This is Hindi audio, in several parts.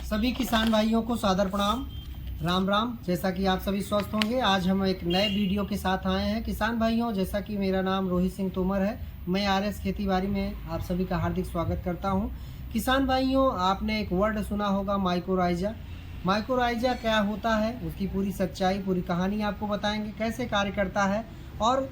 सभी किसान भाइयों को सादर प्रणाम, राम राम। जैसा कि आप सभी स्वस्थ होंगे, आज हम एक नए वीडियो के साथ आए हैं। किसान भाइयों, जैसा कि मेरा नाम रोहित सिंह तोमर है, मैं आरएस खेती बाड़ी में आप सभी का हार्दिक स्वागत करता हूं। किसान भाइयों, आपने एक वर्ड सुना होगा, माइकोराइजा। माइकोराइजा क्या होता है, उसकी पूरी सच्चाई, पूरी कहानी आपको बताएंगे, कैसे कार्य करता है और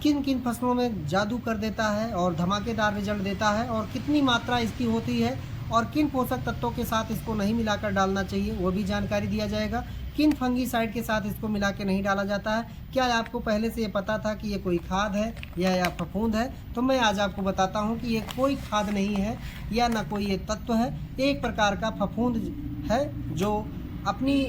किन किन फसलों में जादू कर देता है और धमाकेदार रिजल्ट देता है, और कितनी मात्रा इसकी होती है और किन पोषक तत्वों के साथ इसको नहीं मिलाकर डालना चाहिए, वो भी जानकारी दिया जाएगा। किन फंगीसाइड के साथ इसको मिला के नहीं डाला जाता है। क्या आपको पहले से ये पता था कि ये कोई खाद है या फफूंद है? तो मैं आज आपको बताता हूँ कि ये कोई खाद नहीं है या ना कोई ये तत्व है, एक प्रकार का फफूंद है जो अपनी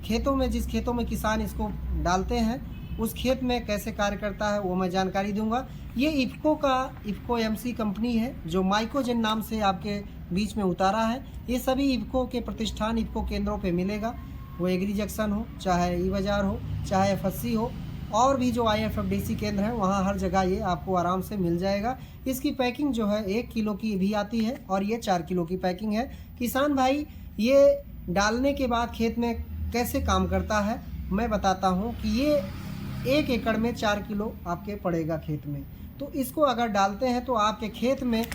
खेतों में, जिस खेतों में किसान इसको डालते हैं उस खेत में कैसे कार्य करता है वो मैं जानकारी दूंगा। ये इफ़को एमसी कंपनी है जो माइकोजेन नाम से आपके बीच में उतारा है। ये सभी इफ़को के प्रतिष्ठान, इफ़को केंद्रों पे मिलेगा, वो एग्री जंक्शन हो, चाहे ई बाज़ार हो, चाहे एफएससी हो, और भी जो IFFDC केंद्र है वहाँ हर जगह ये आपको आराम से मिल जाएगा। इसकी पैकिंग जो है 1 किलो की भी आती है और ये 4 किलो की पैकिंग है। किसान भाई, ये डालने के बाद खेत में कैसे काम करता है मैं बताता हूँ कि ये 1 एकड़ में 4 किलो आपके पड़ेगा खेत में। तो इसको अगर डालते हैं तो आपके खेत में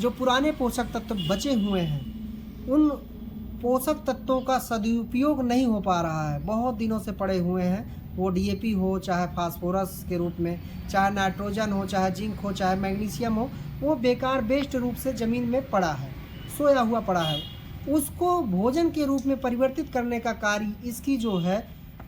जो पुराने पोषक तत्व बचे हुए हैं, उन पोषक तत्वों का सदुपयोग नहीं हो पा रहा है, बहुत दिनों से पड़े हुए हैं। वो DAP हो, चाहे फास्फोरस के रूप में, चाहे नाइट्रोजन हो, चाहे जिंक हो, चाहे मैग्नीशियम हो, वो बेकार बेस्ट रूप से ज़मीन में पड़ा है, सोया हुआ पड़ा है। उसको भोजन के रूप में परिवर्तित करने का कार्य इसकी जो है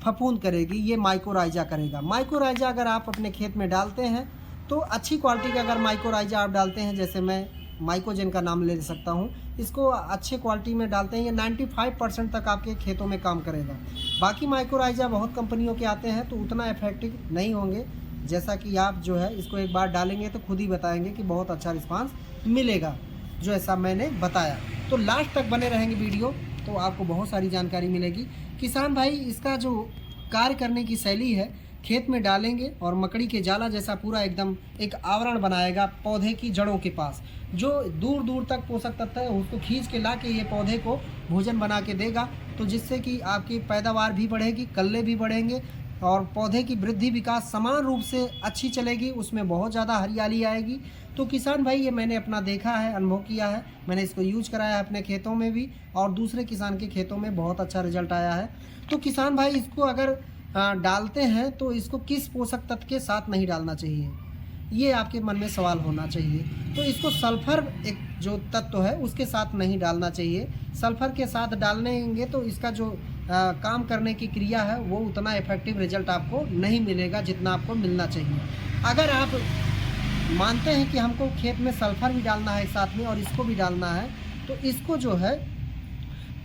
फफूंद करेगी, ये माइकोराइजा करेगा। माइकोराइजा अगर आप अपने खेत में डालते हैं तो अच्छी क्वालिटी का अगर माइकोराइजा आप डालते हैं, जैसे मैं माइकोजेन का नाम ले सकता हूँ, इसको अच्छे क्वालिटी में डालते हैं, ये 95% तक आपके खेतों में काम करेगा। बाकी माइकोराइजा बहुत कंपनियों के आते हैं तो उतना इफेक्टिव नहीं होंगे, जैसा कि आप जो है इसको एक बार डालेंगे तो खुद ही बताएंगे कि बहुत अच्छा रिस्पांस मिलेगा, जो ऐसा मैंने बताया। तो लास्ट तक बने रहेंगे वीडियो तो आपको बहुत सारी जानकारी मिलेगी। किसान भाई, इसका जो कार्य करने की शैली है, खेत में डालेंगे और मकड़ी के जाला जैसा पूरा एकदम एक आवरण बनाएगा पौधे की जड़ों के पास, जो दूर दूर तक पोषक तत्व है उसको खींच के ला के ये पौधे को भोजन बना के देगा, तो जिससे कि आपकी पैदावार भी बढ़ेगी, कल्ले भी बढ़ेंगे और पौधे की वृद्धि विकास समान रूप से अच्छी चलेगी, उसमें बहुत ज़्यादा हरियाली आएगी। तो किसान भाई, ये मैंने अपना देखा है, अनुभव किया है, मैंने इसको यूज कराया है अपने खेतों में भी और दूसरे किसान के खेतों में बहुत अच्छा रिजल्ट आया है। तो किसान भाई, इसको अगर डालते हैं तो इसको किस पोषक तत्व के साथ नहीं डालना चाहिए, ये आपके मन में सवाल होना चाहिए। तो इसको सल्फर एक जो तत्व है उसके साथ नहीं डालना चाहिए। सल्फर के साथ डालेंगे तो इसका जो काम करने की क्रिया है वो उतना इफेक्टिव रिजल्ट आपको नहीं मिलेगा जितना आपको मिलना चाहिए। अगर आप मानते हैं कि हमको खेत में सल्फर भी डालना है साथ में और इसको भी डालना है, तो इसको जो है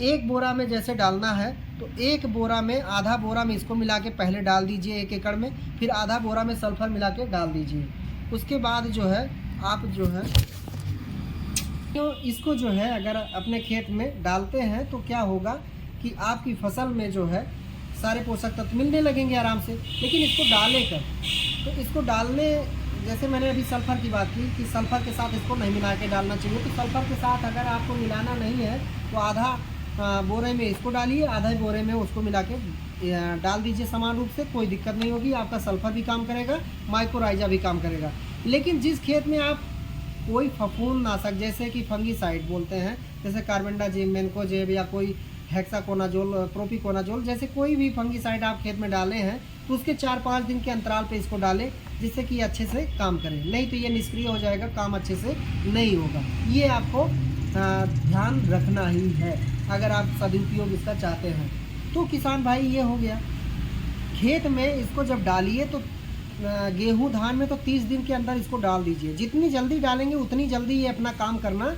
1 बोरा में जैसे डालना है तो 1 बोरा में आधा बोरा में इसको मिला के पहले डाल दीजिए 1 एकड़ में, फिर आधा बोरा में सल्फर मिला के डाल दीजिए। उसके बाद जो है आप जो है तो इसको जो है अगर अपने खेत में डालते हैं तो क्या होगा कि आपकी फसल में जो है सारे पोषक तत्व मिलने लगेंगे आराम से। लेकिन इसको डाले कर, तो इसको डालने, जैसे मैंने अभी सल्फर की बात की कि सल्फर के साथ इसको नहीं मिला के डालना चाहिए, तो सल्फर के साथ अगर आपको मिलाना नहीं है तो आधा बोरे में इसको डालिए, आधा बोरे में उसको मिला के डाल दीजिए समान रूप से, कोई दिक्कत नहीं होगी। आपका सल्फर भी काम करेगा, माइकोराइजा भी काम करेगा। लेकिन जिस खेत में आप कोई फफूंद नाशक जैसे कि फंगीसाइड बोलते हैं, जैसे कार्बेंडाजिम, मेनकोजेब या कोई हेक्साकोनाजोल, प्रोपिकोनाजोल, जैसे कोई भी फंगीसाइड आप खेत में डाले हैं तो उसके 4-5 दिन के अंतराल पे इसको डालें, जिससे कि अच्छे से काम करे, नहीं तो ये निष्क्रिय हो जाएगा, काम अच्छे से नहीं होगा। ये आपको ध्यान रखना ही है अगर आप सदुपयोग इसका चाहते हैं। तो किसान भाई, ये हो गया। खेत में इसको जब डालिए तो गेहूं धान में तो 30 दिन के अंदर इसको डाल दीजिए। जितनी जल्दी डालेंगे उतनी जल्दी ये अपना काम करना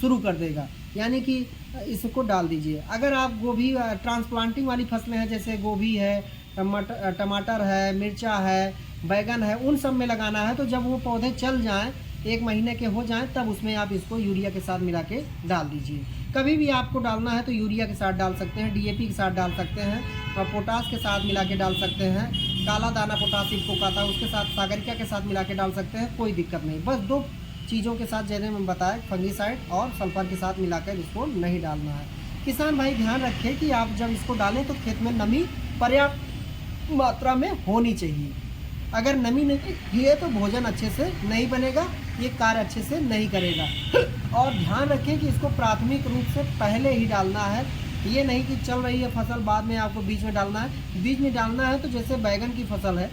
शुरू कर देगा, यानी कि इसको डाल दीजिए। अगर आप गोभी ट्रांसप्लांटिंग वाली फसलें हैं, जैसे गोभी है, टमाटर है, मिर्चा है, बैगन है, उन सब में लगाना है, तो जब वो पौधे चल जाएं, 1 महीने के हो जाएं, तब उसमें आप इसको यूरिया के साथ मिला के डाल दीजिए। कभी भी आपको डालना है तो यूरिया के साथ डाल सकते हैं, DAP के साथ डाल सकते हैं, और पोटास के साथ मिला के डाल सकते हैं, काला दाना पोटास इफ़को का था उसके साथ, सागरिका के साथ मिला के डाल सकते हैं, कोई दिक्कत नहीं। बस 2 चीज़ों के साथ जैसे मैं बताया फंगीसाइड और सल्फर के साथ मिलाकर इसको नहीं डालना है। किसान भाई ध्यान रखें कि आप जब इसको डालें तो खेत में नमी पर्याप्त मात्रा में होनी चाहिए। अगर नमी नहीं है तो भोजन अच्छे से नहीं बनेगा, ये कार्य अच्छे से नहीं करेगा। और ध्यान रखें कि इसको प्राथमिक रूप से पहले ही डालना है, ये नहीं कि चल रही है फसल बाद में आपको बीज में डालना है। बीज में डालना है तो जैसे बैगन की फसल है,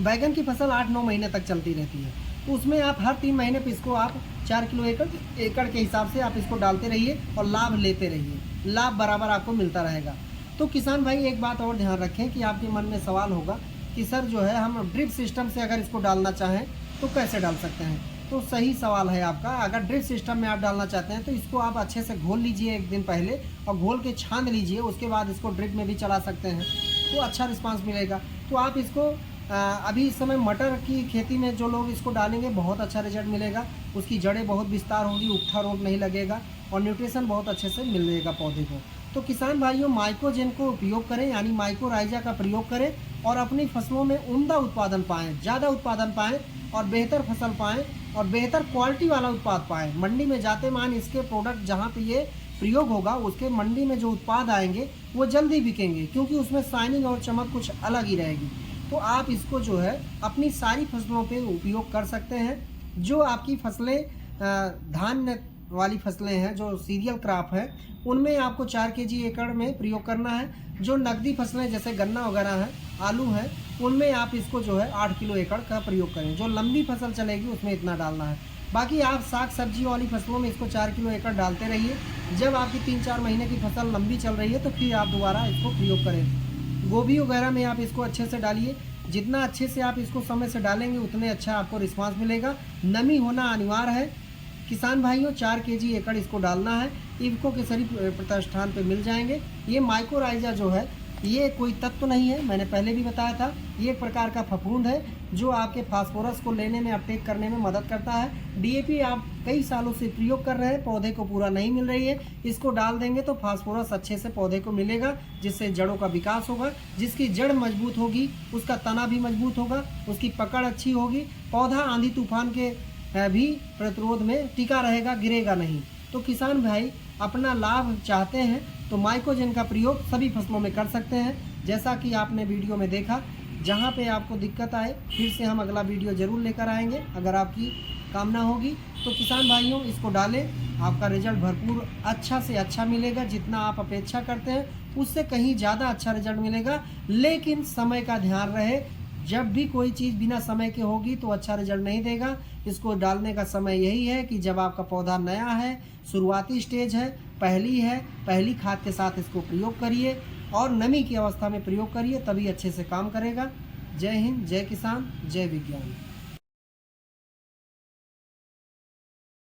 बैगन की फसल 8-9 महीने तक चलती रहती है, तो उसमें आप हर 3 महीने पे इसको आप 4 किलो एकड़ के हिसाब से आप इसको डालते रहिए और लाभ लेते रहिए, लाभ बराबर आपको मिलता रहेगा। तो किसान भाई एक बात और ध्यान रखें कि आपके मन में सवाल होगा कि सर जो है हम ड्रिप सिस्टम से अगर इसको डालना चाहें तो कैसे डाल सकते हैं। तो सही सवाल है आपका। अगर ड्रिप सिस्टम में आप डालना चाहते हैं तो इसको आप अच्छे से घोल लीजिए एक दिन पहले और घोल के छान लीजिए, उसके बाद इसको ड्रिप में भी चला सकते हैं तो अच्छा रिस्पांस मिलेगा। तो आप इसको अभी इस समय मटर की खेती में जो लोग इसको डालेंगे बहुत अच्छा रिजल्ट मिलेगा, उसकी जड़ें बहुत विस्तार होगी, उगठा रोग नहीं लगेगा और न्यूट्रिशन बहुत अच्छे से मिलेगा पौधे को। तो किसान भाइयों माइक्रोजेन को उपयोग करें, यानी माइक्रोराइजा का प्रयोग करें और अपनी फसलों में उम्दा उत्पादन पाएँ, ज़्यादा उत्पादन पाएँ और बेहतर फसल पाएँ और बेहतर क्वालिटी वाला उत्पाद पाएँ। मंडी में जाते मान इसके प्रोडक्ट जहाँ पे ये प्रयोग होगा उसके मंडी में जो उत्पाद आएंगे वो जल्दी बिकेंगे, क्योंकि उसमें शाइनिंग और चमक कुछ अलग ही रहेगी। तो आप इसको जो है अपनी सारी फसलों पे उपयोग कर सकते हैं। जो आपकी फसलें धान वाली फसलें हैं, जो सीरियल क्रॉप है, उनमें आपको 4 केजी एकड़ में प्रयोग करना है। जो नकदी फसलें जैसे गन्ना वगैरह हैं, आलू हैं, उनमें आप इसको जो है 8 किलो एकड़ का प्रयोग करें। जो लंबी फसल चलेगी उसमें इतना डालना है। बाकी आप साग सब्जी वाली फसलों में इसको 4 किलो एकड़ डालते रहिए। जब आपकी 3-4 महीने की फसल लंबी चल रही है तो फिर आप दोबारा इसको प्रयोग करें। गोभी वगैरह में आप इसको अच्छे से डालिए। जितना अच्छे से आप इसको समय से डालेंगे उतने अच्छा आपको रिस्पांस मिलेगा। नमी होना अनिवार्य है। किसान भाइयों 4 केजी एकड़ इसको डालना है। इफ्को के सभी प्रतिष्ठान पे मिल जाएंगे। ये माइक्रोराइजा जो है ये कोई तत्व नहीं है, मैंने पहले भी बताया था। ये एक प्रकार का फफूंद है जो आपके फास्फोरस को लेने में, अपटेक करने में मदद करता है। डीएपी आप कई सालों से प्रयोग कर रहे हैं, पौधे को पूरा नहीं मिल रही है, इसको डाल देंगे तो फास्फोरस अच्छे से पौधे को मिलेगा, जिससे जड़ों का विकास होगा। जिसकी जड़ मजबूत होगी उसका तना भी मजबूत होगा, उसकी पकड़ अच्छी होगी, पौधा आंधी तूफान के भी प्रतिरोध में टिका रहेगा, गिरेगा नहीं। तो किसान भाई अपना लाभ चाहते हैं तो माइक्रोजेन का प्रयोग सभी फसलों में कर सकते हैं। जैसा कि आपने वीडियो में देखा, जहां पे आपको दिक्कत आए फिर से हम अगला वीडियो ज़रूर लेकर आएंगे, अगर आपकी कामना होगी। तो किसान भाइयों इसको डालें, आपका रिजल्ट भरपूर अच्छा से अच्छा मिलेगा। जितना आप अपेक्षा करते हैं उससे कहीं ज़्यादा अच्छा रिजल्ट मिलेगा। लेकिन समय का ध्यान रहे, जब भी कोई चीज़ बिना समय के होगी तो अच्छा रिजल्ट नहीं देगा। इसको डालने का समय यही है कि जब आपका पौधा नया है, शुरुआती स्टेज है, पहली खाद के साथ इसको प्रयोग करिए और नमी की अवस्था में प्रयोग करिए, तभी अच्छे से काम करेगा। जय हिंद, जय किसान, जय विज्ञान।